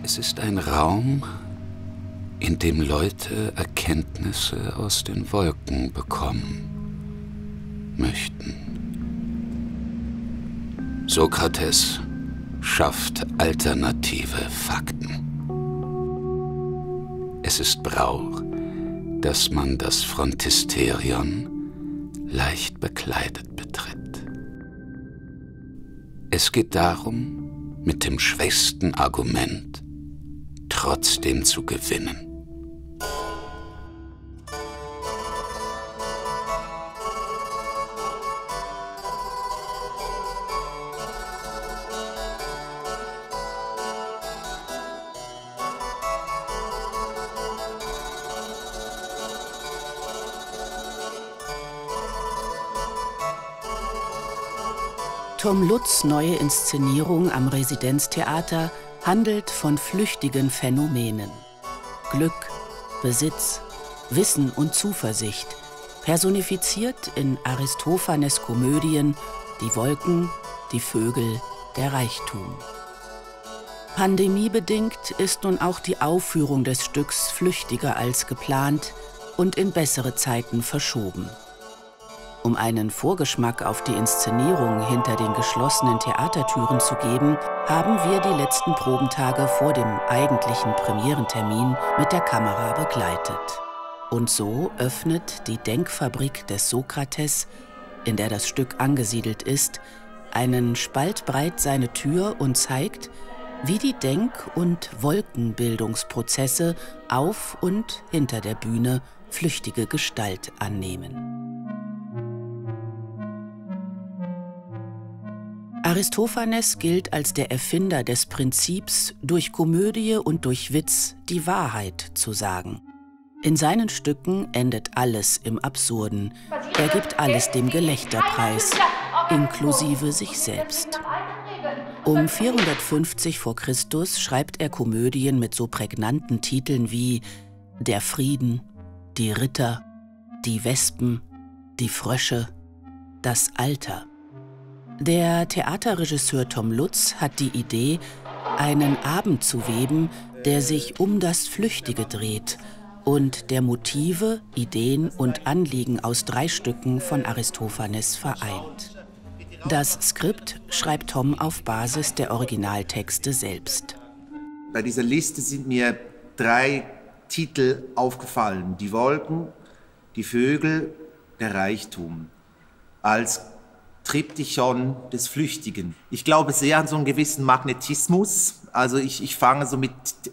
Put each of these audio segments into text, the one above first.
Es ist ein Raum, in dem Leute Erkenntnisse aus den Wolken bekommen möchten. Sokrates schafft alternative Fakten. Es ist Brauch, dass man das Phrontisterion leicht bekleidet betritt. Es geht darum, mit dem schwächsten Argument trotzdem zu gewinnen. Tom Lutz' neue Inszenierung am Residenztheater handelt von flüchtigen Phänomenen. Glück, Besitz, Wissen und Zuversicht, personifiziert in Aristophanes' Komödien Die Wolken, die Vögel, der Reichtum. Pandemiebedingt ist nun auch die Aufführung des Stücks flüchtiger als geplant und in bessere Zeiten verschoben. Um einen Vorgeschmack auf die Inszenierung hinter den geschlossenen Theatertüren zu geben, haben wir die letzten Probentage vor dem eigentlichen Premierentermin mit der Kamera begleitet. Und so öffnet die Denkfabrik des Sokrates, in der das Stück angesiedelt ist, einen Spalt breit seine Tür und zeigt, wie die Denk- und Wolkenbildungsprozesse auf und hinter der Bühne flüchtige Gestalt annehmen. Aristophanes gilt als der Erfinder des Prinzips, durch Komödie und durch Witz die Wahrheit zu sagen. In seinen Stücken endet alles im Absurden. Er gibt alles dem Gelächter preis, inklusive sich selbst. Um 450 v. Chr. schreibt er Komödien mit so prägnanten Titeln wie Der Frieden, Die Ritter, Die Wespen, Die Frösche, Das Alter. Der Theaterregisseur Tom Lutz hat die Idee, einen Abend zu weben, der sich um das Flüchtige dreht und der Motive, Ideen und Anliegen aus 3 Stücken von Aristophanes vereint. Das Skript schreibt Tom auf Basis der Originaltexte selbst. Bei dieser Liste sind mir 3 Titel aufgefallen: Die Wolken, die Vögel, der Reichtum. Als Triptychon des Flüchtigen. Ich glaube sehr an so einen gewissen Magnetismus. Also ich fange so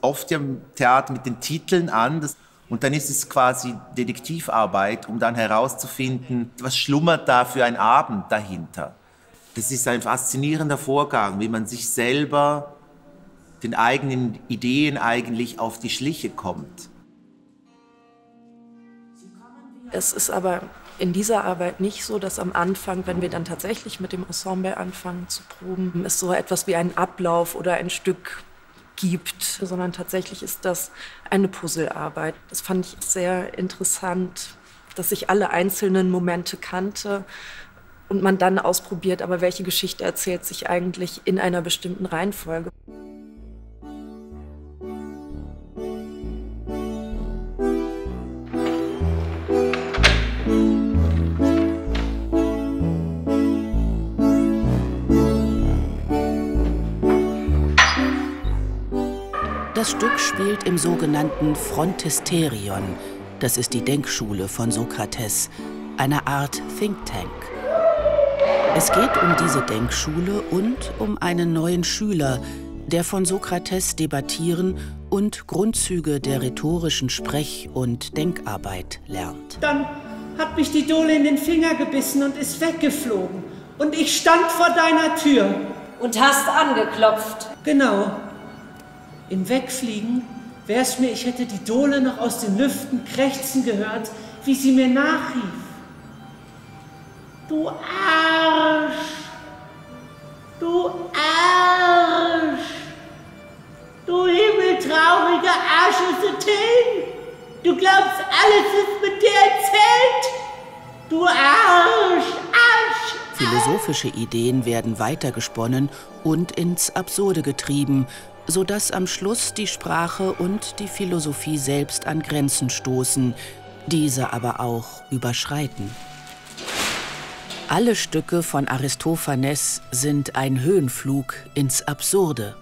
oft im Theater mit den Titeln an. Und dann ist es quasi Detektivarbeit, um dann herauszufinden, was schlummert da für ein Abend dahinter. Das ist ein faszinierender Vorgang, wie man sich selber, den eigenen Ideen eigentlich auf die Schliche kommt. Es ist aber in dieser Arbeit nicht so, dass am Anfang, wenn wir dann tatsächlich mit dem Ensemble anfangen zu proben, es so etwas wie einen Ablauf oder ein Stück gibt, sondern tatsächlich ist das eine Puzzlearbeit. Das fand ich sehr interessant, dass ich alle einzelnen Momente kannte und man dann ausprobiert, aber welche Geschichte erzählt sich eigentlich in einer bestimmten Reihenfolge. Das Stück spielt im sogenannten Phrontisterion, das ist die Denkschule von Sokrates, eine Art Think Tank. Es geht um diese Denkschule und um einen neuen Schüler, der von Sokrates debattieren und Grundzüge der rhetorischen Sprech- und Denkarbeit lernt. Dann hat mich die Dole in den Finger gebissen und ist weggeflogen. Und ich stand vor deiner Tür. Und hast angeklopft. Genau. Im Wegfliegen wär's mir, ich hätte die Dole noch aus den Lüften krächzen gehört, wie sie mir nachrief. Du Arsch! Du Arsch! Du himmeltrauriger Arsch aus der Tee! Du glaubst, alles ist mit dir erzählt! Du Arsch! Arsch! Philosophische Ideen werden weitergesponnen und ins Absurde getrieben, sodass am Schluss die Sprache und die Philosophie selbst an Grenzen stoßen, diese aber auch überschreiten. Alle Stücke von Aristophanes sind ein Höhenflug ins Absurde.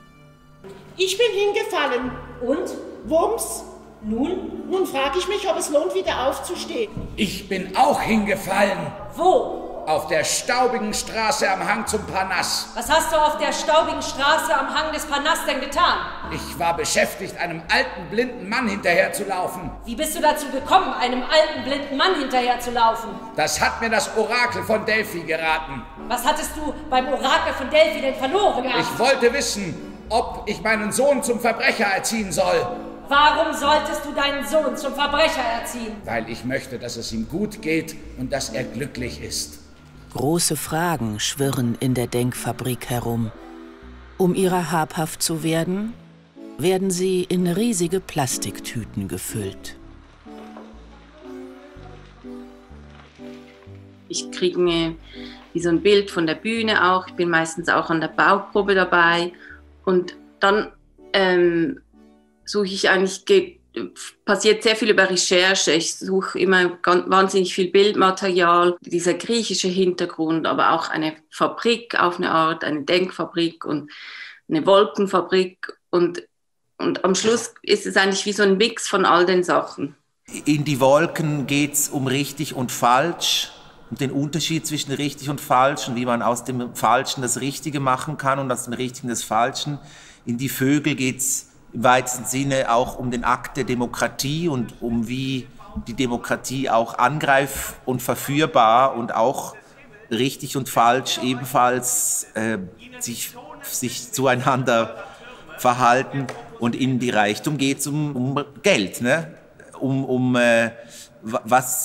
Ich bin hingefallen. Und? Wumms. Nun frage ich mich, ob es lohnt, wieder aufzustehen. Ich bin auch hingefallen. Wo? Auf der staubigen Straße am Hang zum Parnass. Was hast du auf der staubigen Straße am Hang des Parnass denn getan? Ich war beschäftigt, einem alten, blinden Mann hinterherzulaufen. Wie bist du dazu gekommen, einem alten, blinden Mann hinterherzulaufen? Das hat mir das Orakel von Delphi geraten. Was hattest du beim Orakel von Delphi denn verloren gehabt? Ich wollte wissen, ob ich meinen Sohn zum Verbrecher erziehen soll. Warum solltest du deinen Sohn zum Verbrecher erziehen? Weil ich möchte, dass es ihm gut geht und dass er glücklich ist. Große Fragen schwirren in der Denkfabrik herum. Um ihrer habhaft zu werden, werden sie in riesige Plastiktüten gefüllt. Ich kriege mir wie so ein Bild von der Bühne auch. Ich bin meistens auch an der Bauprobe dabei. Und dann suche ich eigentlich, passiert sehr viel über Recherche. Ich suche immer wahnsinnig viel Bildmaterial, dieser griechische Hintergrund, aber auch eine Fabrik auf eine Art, eine Denkfabrik und eine Wolkenfabrik. Und am Schluss ist es eigentlich wie so ein Mix von all den Sachen. In die Wolken geht es um richtig und falsch, um den Unterschied zwischen richtig und falsch und wie man aus dem Falschen das Richtige machen kann und aus dem Richtigen das Falschen. In die Vögel geht es im weitesten Sinne auch um den Akt der Demokratie und um wie die Demokratie auch angreif- und verführbar und auch richtig und falsch ebenfalls sich zueinander verhalten. Und in die Reichtum geht es um Geld, ne? um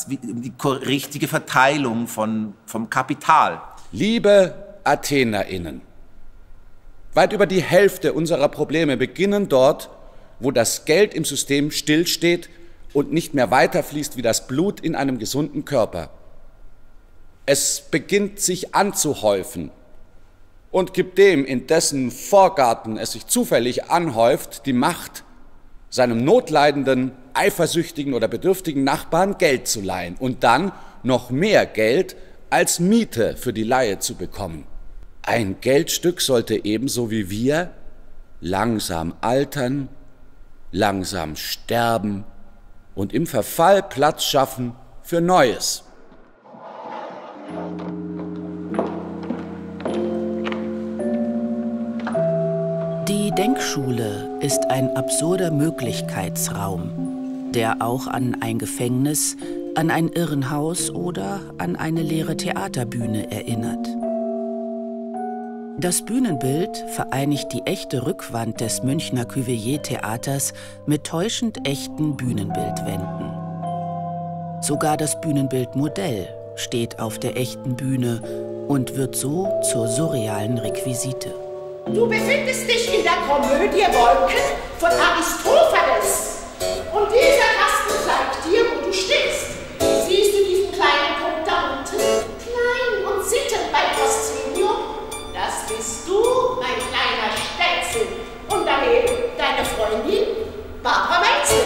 die richtige Verteilung vom Kapital. Liebe AthenerInnen, weit über die Hälfte unserer Probleme beginnen dort, wo das Geld im System stillsteht und nicht mehr weiterfließt wie das Blut in einem gesunden Körper. Es beginnt sich anzuhäufen und gibt dem, in dessen Vorgarten es sich zufällig anhäuft, die Macht, seinem notleidenden, eifersüchtigen oder bedürftigen Nachbarn Geld zu leihen und dann noch mehr Geld als Miete für die Leihe zu bekommen. Ein Geldstück sollte ebenso wie wir langsam altern, langsam sterben und im Verfall Platz schaffen für Neues. Die Denkschule ist ein absurder Möglichkeitsraum, der auch an ein Gefängnis, an ein Irrenhaus oder an eine leere Theaterbühne erinnert. Das Bühnenbild vereinigt die echte Rückwand des Münchner Cuvier-Theaters mit täuschend echten Bühnenbildwänden. Sogar das Bühnenbildmodell steht auf der echten Bühne und wird so zur surrealen Requisite. Du befindest dich in der Komödie Wolken von Aristophanes. Und dieser Kasten zeigt dir, wo du stehst. Siehst du diesen kleinen Punkt da unten? Klein und sittend bei Proscenium? Das bist du, mein kleiner Stelzel. Und daneben deine Freundin Barbara Menzel.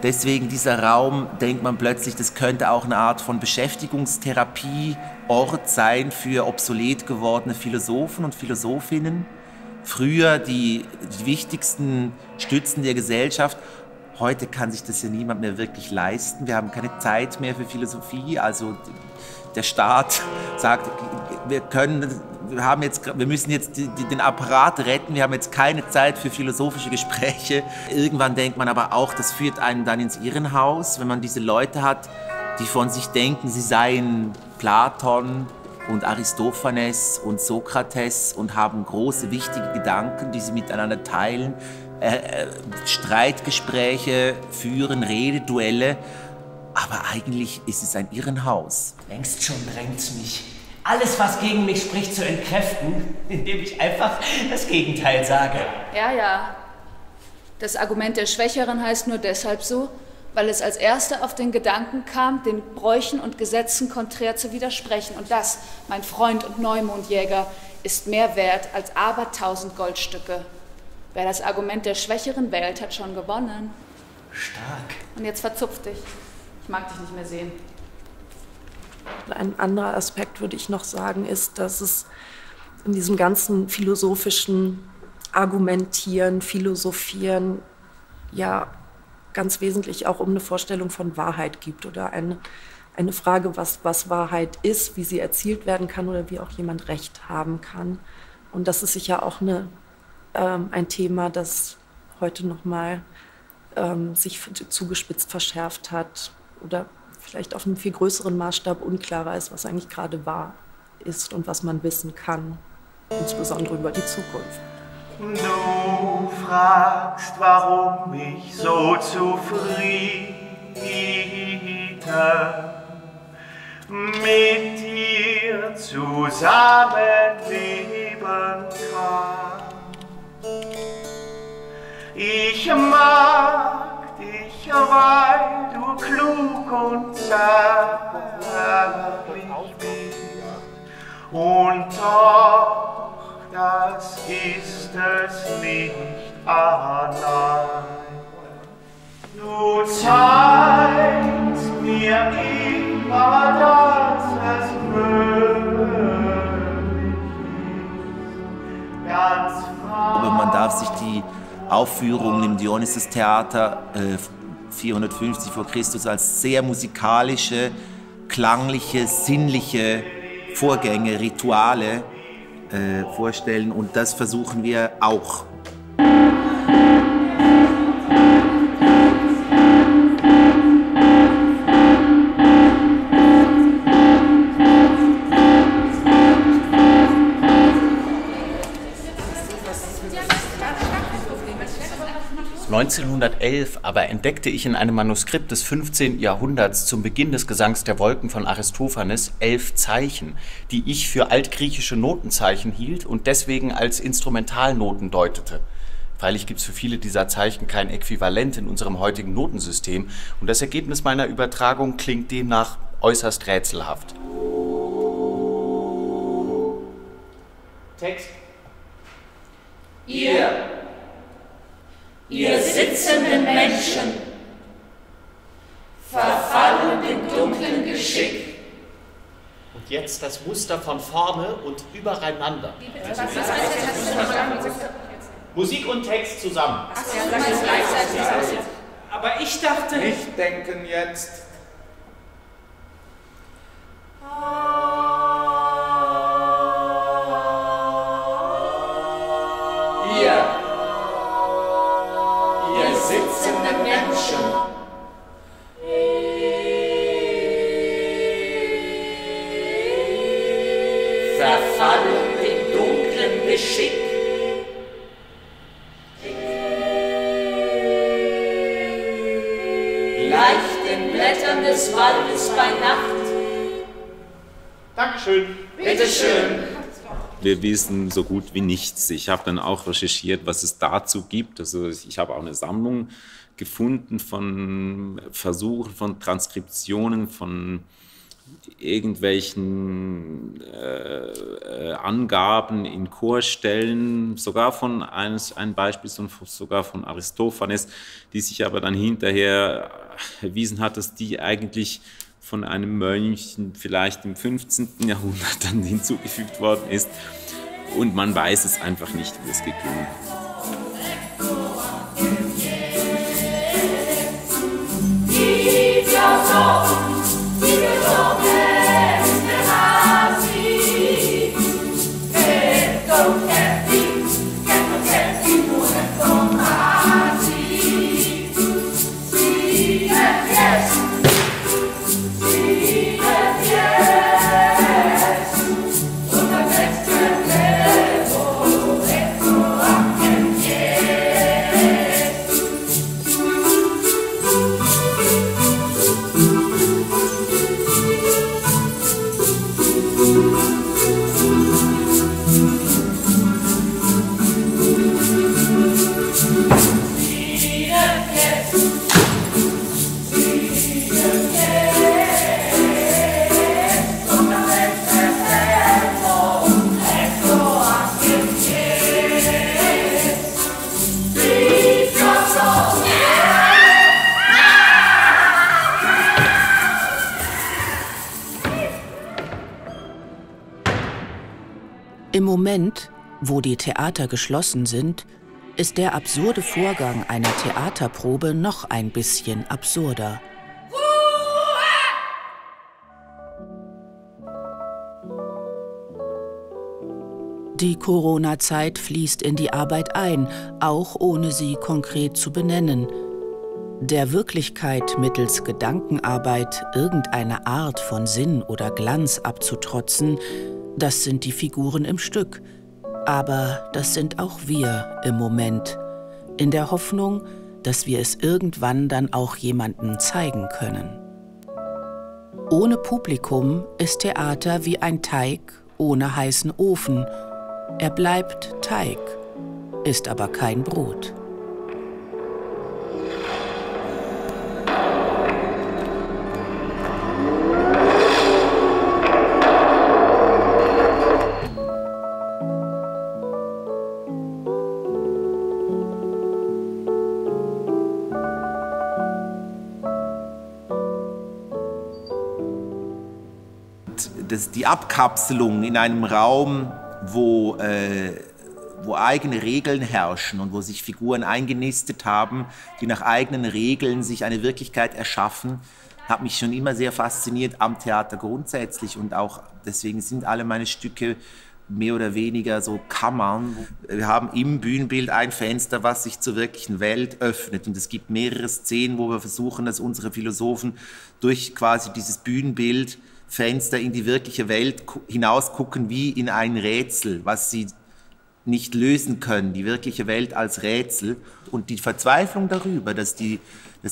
Deswegen dieser Raum, denkt man plötzlich, das könnte auch eine Art von Beschäftigungstherapieort sein für obsolet gewordene Philosophen und Philosophinnen. Früher die wichtigsten Stützen der Gesellschaft. Heute kann sich das ja niemand mehr wirklich leisten. Wir haben keine Zeit mehr für Philosophie. Also der Staat sagt, wir müssen jetzt den Apparat retten, wir haben jetzt keine Zeit für philosophische Gespräche. Irgendwann denkt man aber auch, das führt einen dann ins Irrenhaus, wenn man diese Leute hat, die von sich denken, sie seien Platon und Aristophanes und Sokrates und haben große, wichtige Gedanken, die sie miteinander teilen, Streitgespräche führen, Rededuelle. Aber eigentlich ist es ein Irrenhaus. Längst schon drängt's mich, alles, was gegen mich spricht, zu entkräften, indem ich einfach das Gegenteil sage. Ja. Das Argument der Schwächeren heißt nur deshalb so, weil es als Erster auf den Gedanken kam, den Bräuchen und Gesetzen konträr zu widersprechen. Und das, mein Freund und Neumondjäger, ist mehr wert als aber 1000 Goldstücke. Wer das Argument der Schwächeren wählt, hat schon gewonnen. Stark. Und jetzt verzupf dich. Ich mag dich nicht mehr sehen. Ein anderer Aspekt, würde ich noch sagen, ist, dass es in diesem ganzen philosophischen Argumentieren, Philosophieren ja ganz wesentlich auch um eine Vorstellung von Wahrheit gibt oder eine Frage, was Wahrheit ist, wie sie erzielt werden kann oder wie auch jemand Recht haben kann. Und das ist sicher auch ein Thema, das heute nochmal sich zugespitzt verschärft hat oder vielleicht auf einem viel größeren Maßstab unklarer ist, was eigentlich gerade wahr ist und was man wissen kann, insbesondere über die Zukunft. Du fragst, warum ich so zufrieden mit dir zusammenleben kann. Ich mag dich, weil du klug und zärtlich bist. Und doch, das ist es nicht allein. Du zeigst mir immer, dass es möglich ist. Ganz Aber man darf sich die Aufführungen im Dionysos-Theater 450 vor Christus als sehr musikalische, klangliche, sinnliche Vorgänge, Rituale vorstellen und das versuchen wir auch. 1911 aber entdeckte ich in einem Manuskript des 15. Jahrhunderts zum Beginn des Gesangs der Wolken von Aristophanes 11 Zeichen, die ich für altgriechische Notenzeichen hielt und deswegen als Instrumentalnoten deutete. Freilich gibt es für viele dieser Zeichen kein Äquivalent in unserem heutigen Notensystem und das Ergebnis meiner Übertragung klingt demnach äußerst rätselhaft. Text. Ihr sitzenden Menschen, verfallen dem dunklen Geschick. Und jetzt das Muster von vorne und übereinander. Musik und Text zusammen. Aber ich dachte... Nicht denken jetzt. Ihr sitzenden Menschen, verfallen dem dunklen Geschick. Gleich den Blättern des Waldes bei Nacht. Dankeschön. Bitteschön. Wir wissen so gut wie nichts. Ich habe dann auch recherchiert, was es dazu gibt. Also ich habe auch eine Sammlung gefunden von Versuchen, von Transkriptionen, von irgendwelchen Angaben in Chorstellen, sogar von ein Beispiel sogar von Aristophanes, die sich aber dann hinterher erwiesen hat, dass die eigentlich von einem Mönch vielleicht im 15. Jahrhundert dann hinzugefügt worden ist. Und man weiß es einfach nicht, wie es geklungen Yes. Im Moment, wo die Theater geschlossen sind, ist der absurde Vorgang einer Theaterprobe noch ein bisschen absurder. Die Corona-Zeit fließt in die Arbeit ein, auch ohne sie konkret zu benennen. Der Wirklichkeit mittels Gedankenarbeit irgendeine Art von Sinn oder Glanz abzutrotzen, das sind die Figuren im Stück. Aber das sind auch wir im Moment, in der Hoffnung, dass wir es irgendwann dann auch jemandem zeigen können. Ohne Publikum ist Theater wie ein Teig ohne heißen Ofen. Er bleibt Teig, ist aber kein Brot. Die Abkapselung in einem Raum, wo eigene Regeln herrschen und wo sich Figuren eingenistet haben, die nach eigenen Regeln sich eine Wirklichkeit erschaffen, hat mich schon immer sehr fasziniert am Theater grundsätzlich. Und auch deswegen sind alle meine Stücke mehr oder weniger so Kammern. Wir haben im Bühnenbild ein Fenster, was sich zur wirklichen Welt öffnet. Und es gibt mehrere Szenen, wo wir versuchen, dass unsere Philosophen durch quasi dieses Bühnenbild Fenster in die wirkliche Welt hinaus gucken wie in ein Rätsel, was sie nicht lösen können, die wirkliche Welt als Rätsel. Und die Verzweiflung darüber, dass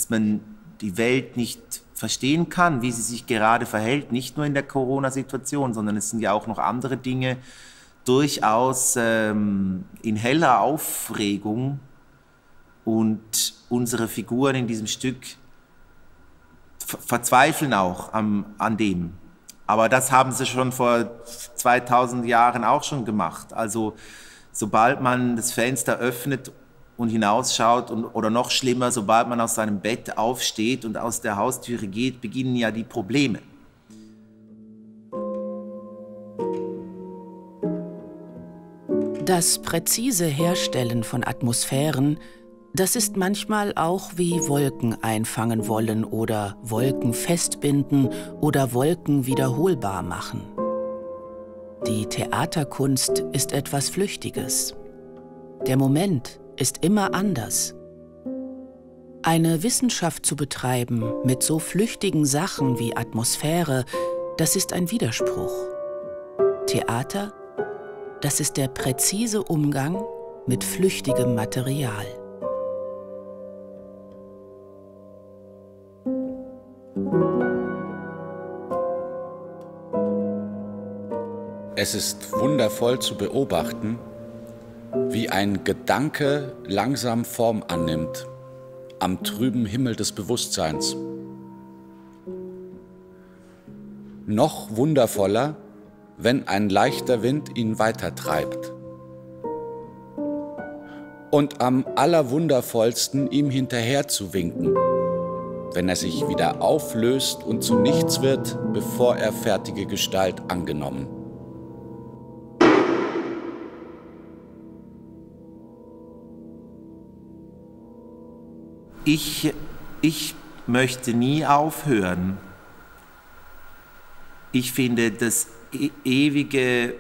man die Welt nicht verstehen kann, wie sie sich gerade verhält, nicht nur in der Corona-Situation, sondern es sind ja auch noch andere Dinge, durchaus in heller Aufregung. Und unsere Figuren in diesem Stück verzweifeln auch an dem. Aber das haben sie schon vor 2000 Jahren auch schon gemacht. Also sobald man das Fenster öffnet und hinausschaut oder noch schlimmer, sobald man aus seinem Bett aufsteht und aus der Haustüre geht, beginnen ja die Probleme. Das präzise Herstellen von Atmosphären, das ist manchmal auch wie Wolken einfangen wollen oder Wolken festbinden oder Wolken wiederholbar machen. Die Theaterkunst ist etwas Flüchtiges. Der Moment ist immer anders. Eine Wissenschaft zu betreiben mit so flüchtigen Sachen wie Atmosphäre, das ist ein Widerspruch. Theater, das ist der präzise Umgang mit flüchtigem Material. Es ist wundervoll zu beobachten, wie ein Gedanke langsam Form annimmt am trüben Himmel des Bewusstseins. Noch wundervoller, wenn ein leichter Wind ihn weitertreibt. Und am allerwundervollsten ihm hinterher zu winken, wenn er sich wieder auflöst und zu nichts wird, bevor er fertige Gestalt angenommen. Ich möchte nie aufhören. Ich finde das ewige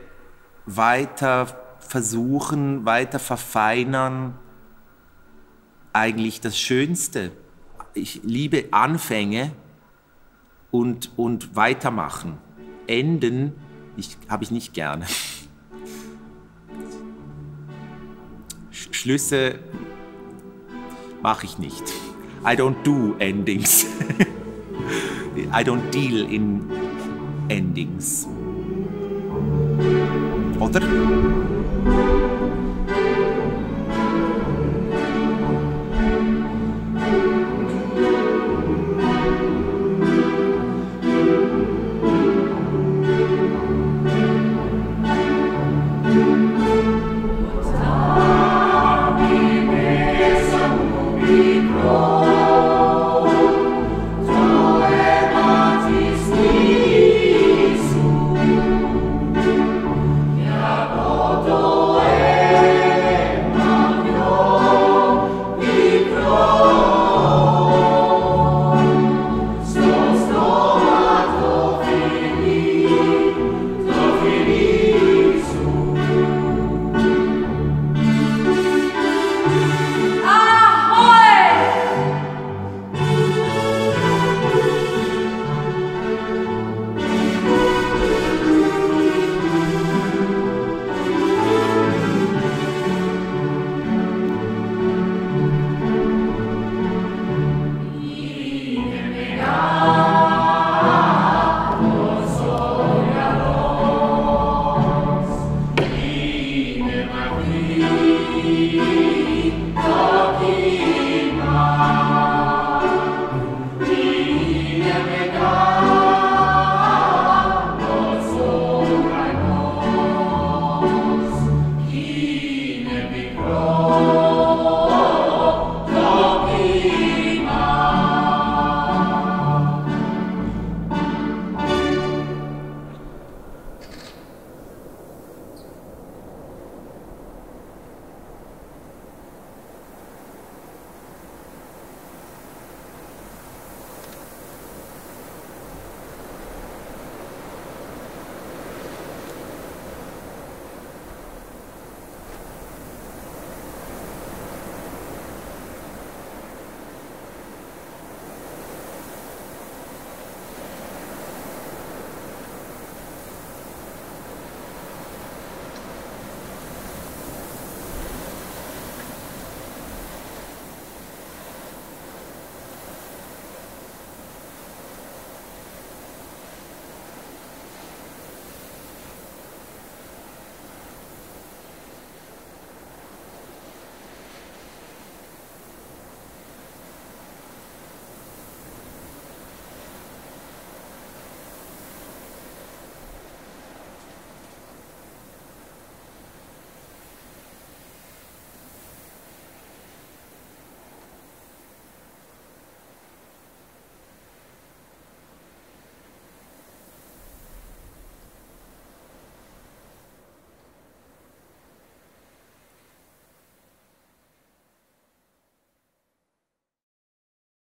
weiter versuchen, weiter verfeinern eigentlich das Schönste. Ich liebe Anfänge und weitermachen. Enden habe ich nicht gerne. Schlüsse mache ich nicht. I don't do endings. I don't deal in endings. Oder?